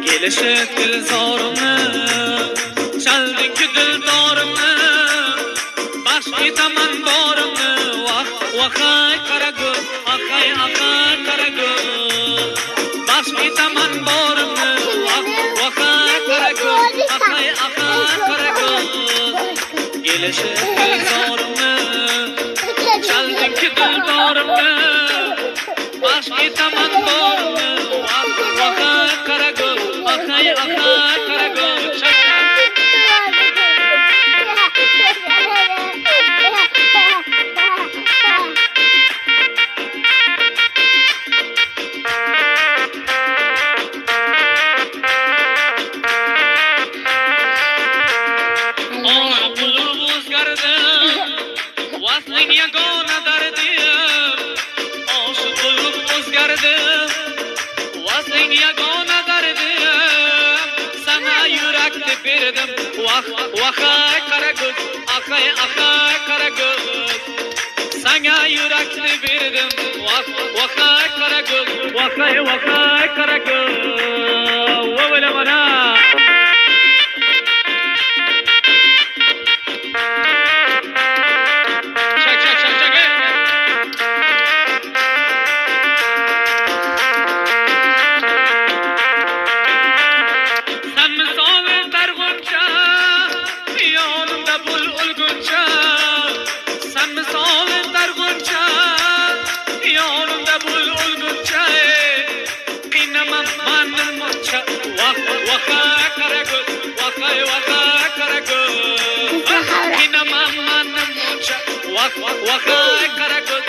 Gelişi dilzorimni, chaldinki dildorimni, bash etaman borimni, vaqay qaragul, aqay qaragul, bash etaman borimni, vaqay qaragul, aqay qaragul. Gelişi dilzorimni, chaldinki dildorimni, bash etaman borimni, vaqay qaragul, aqay qaragul. Vasling yagona dardim, oshiq bo'lib o'zgardim. Vasling yagona dardim, sana yurakni berdim. Vaqay qaragul, aqay qaragul, sana yurakni berdim. Vaqay qaragul, vaqay qaragul. Va bila mana Waqay qaragul